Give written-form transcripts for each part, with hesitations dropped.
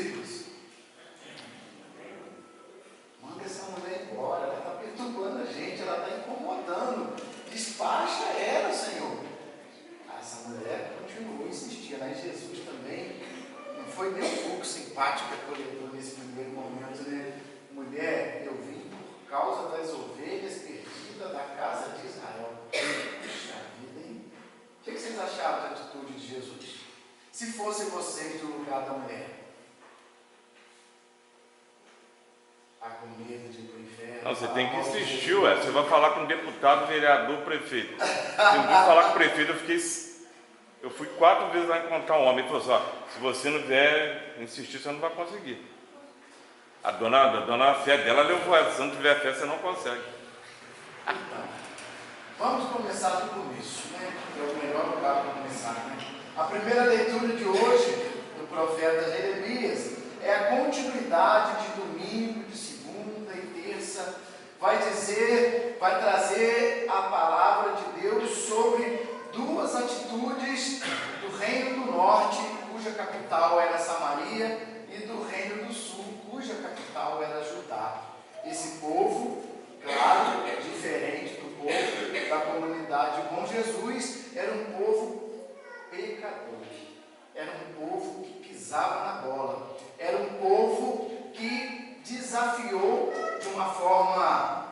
discípulos: manda essa mulher embora, ela está perturbando a gente, ela está incomodando, despacha ela, Senhor. Essa mulher continuou insistindo. Aí Jesus também não foi nem um pouco simpático e acolhedor nesse primeiro momento, né? Mulher, eu vim por causa das ovelhas perdidas da casa de Israel. Puxa vida, hein? O que vocês acharam da atitude de Jesus? Se fosse vocês no lugar da mulher, com medo de ir para o inferno. Não, você tem que insistir, ué. Você vai falar com deputado, vereador, prefeito. Se eu falar com o prefeito, eu fui 4 vezes lá encontrar um homem e falou assim: ó, se você não vier insistir, você não vai conseguir. A dona fé dela levou ela. Se não tiver fé, você não consegue. Então, vamos começar do começo, né? É o melhor lugar para começar, né? A primeira leitura de hoje, do profeta Jeremias, é a continuidade de domingo, de segunda e terça. Vai trazer a palavra de Deus sobre 2 atitudes do Reino do Norte, cuja capital era Samaria, e do Reino do Sul, cuja capital era Judá. Esse povo, claro, é diferente do povo da comunidade com Jesus, era um povo pecador, era um povo que pisava na bola, era um povo que desafiou de uma forma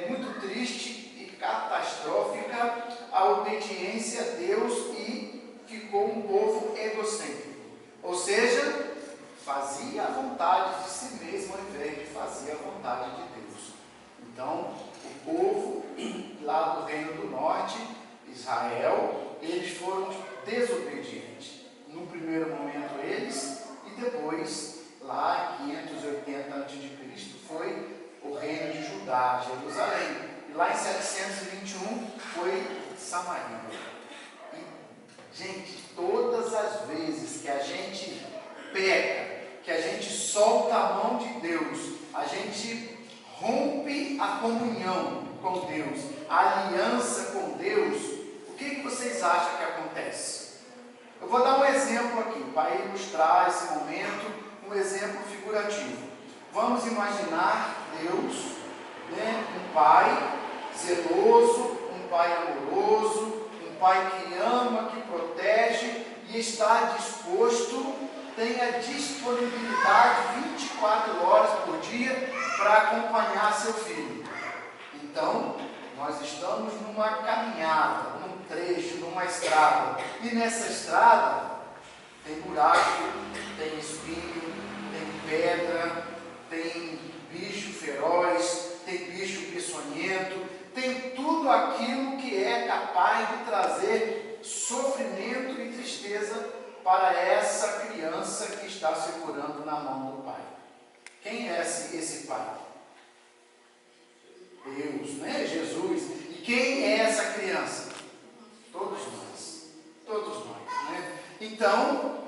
muito triste e catastrófica a obediência a Deus e ficou um povo egocêntrico, ou seja, fazia a vontade de si mesmo ao invés de fazer a vontade de Deus. Então, o povo lá do Reino do Norte, Israel, eles foram desobedientes. No primeiro momento eles, e depois, lá em 580 a.C., foi o reino de Judá, Jerusalém. E lá em 721 foi Samaria. E, gente, todas as vezes que a gente peca, que a gente solta a mão de Deus, a gente rompe a comunhão com Deus, a aliança com Deus, o que vocês acham que acontece? Eu vou dar um exemplo aqui, para ilustrar esse momento, um exemplo figurativo. Vamos imaginar Deus, né, um pai zeloso, um pai amoroso, um pai que ama, que protege e está disposto, tem a disponibilidade 24 horas por dia para acompanhar seu filho. Então, nós estamos numa caminhada, num trecho, numa estrada. E nessa estrada tem buraco, tem espinho, tem pedra, tem bicho feroz, tem bicho peçonhento, tem tudo aquilo que é capaz de trazer sofrimento e tristeza para essa criança que está segurando na mão do pai. Quem é esse pai? Deus, né? Jesus. E quem é essa criança? Todos nós, né? Então,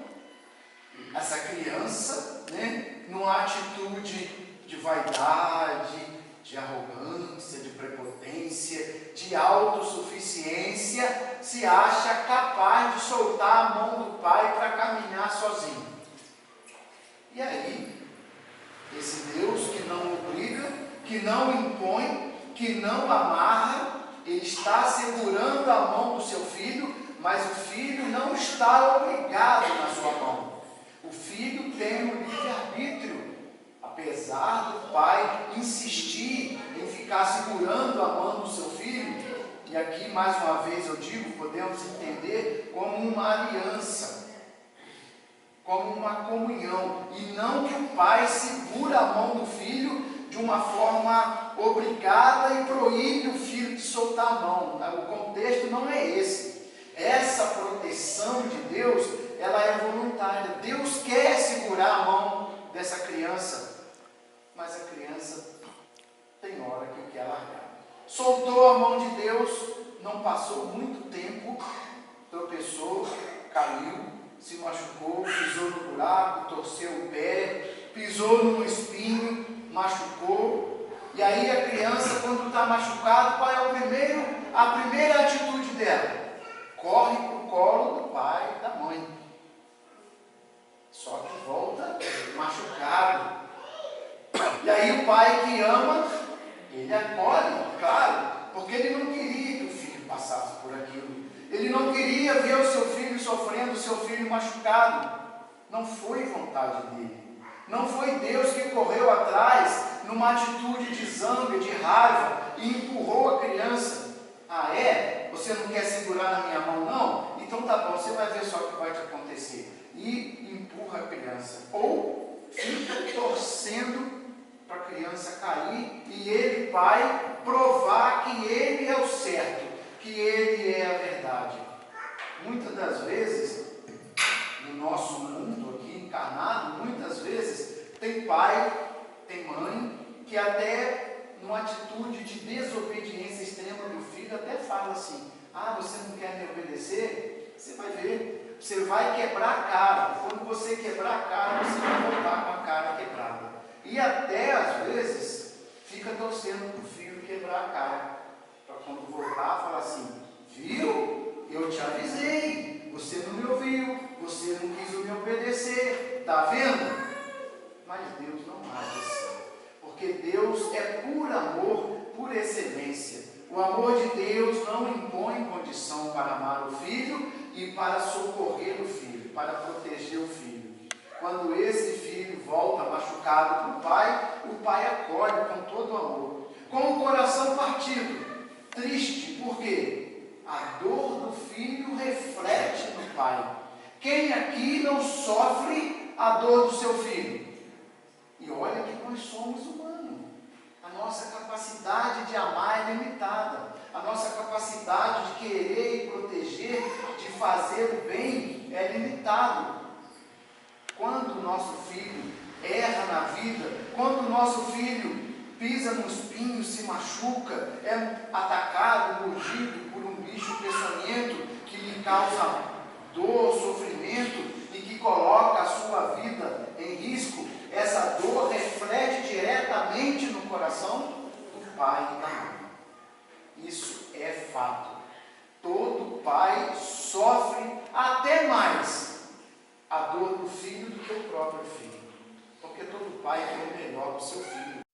essa criança, né, numa atitude de vaidade, de arrogância, de prepotência, de autossuficiência, se acha capaz de soltar a mão do pai para caminhar sozinho. E aí, esse Deus que não obriga, que não impõe, que não amarra, ele está segurando a mão do seu filho, mas o filho não está obrigado na sua mão. O filho tem o livre-arbítrio, apesar do pai insistir em ficar segurando a mão do seu filho. E aqui, mais uma vez eu digo, podemos entender como uma aliança, como uma comunhão, e não que o pai segura a mão do filho de uma forma obrigada e proíbe o filho de soltar a mão. O contexto não é esse. Essa proteção de Deus, ela é voluntária. Deus quer segurar a mão dessa criança, mas a criança tem hora que quer largar. Soltou a mão de Deus, não passou muito tempo, tropeçou, caiu, se machucou, pisou no buraco, torceu o pé, pisou num espinho, machucou. E aí a criança, quando está machucada, qual é a primeira atitude dela? Corre para o colo do pai e da mãe. Só que volta machucado. E aí o pai que ama, ele acolhe, claro, porque ele não queria que o filho passasse por aquilo. Ele não queria ver o seu filho sofrendo, o seu filho machucado. Não foi vontade dele. Não foi Deus que correu atrás numa atitude de zanga, de raiva e empurrou a criança. Ah, é? Você não quer segurar na minha mão, não? Então tá bom, você vai ver só o que vai te acontecer. E empurra a criança. Ou fica torcendo para a criança cair e ele, pai, provar que ele é o certo, que ele é a verdade. Muitas das vezes, no nosso mundo aqui encarnado, muitas vezes tem pai, tem mãe, que até numa atitude de desobediência extrema do filho, até fala assim: ah, você não quer me obedecer? Você vai ver, você vai quebrar a cara. Quando você quebrar a cara, você vai voltar com a cara quebrada. E até às vezes fica torcendo para o filho quebrar a cara, para quando voltar falar assim: viu? Eu te avisei, você não me ouviu, você não quis me obedecer, está vendo? Mas Deus não age assim, porque Deus é puro amor, por excelência. O amor de Deus não impõe condição para amar o filho e para socorrer o filho, para proteger o filho. Quando esse filho volta machucado para o pai acolhe com todo amor, com o coração partido, triste, por quê? A dor do filho reflete no pai. Quem aqui não sofre a dor do seu filho? E olha que nós somos humanos. A nossa capacidade de amar é limitada. A nossa capacidade de querer e proteger, de fazer o bem, é limitada. Quando o nosso filho erra na vida, quando o nosso filho pisa no espinho, se machuca, é atacado, mordido por um bicho peçonhento que lhe causa dor, sofrimento e que coloca a sua vida em risco, essa dor reflete diretamente no coração do pai e da mãe. Isso é fato. Todo pai sofre até mais a dor do filho do que o próprio filho, porque todo pai quer o melhor do seu filho.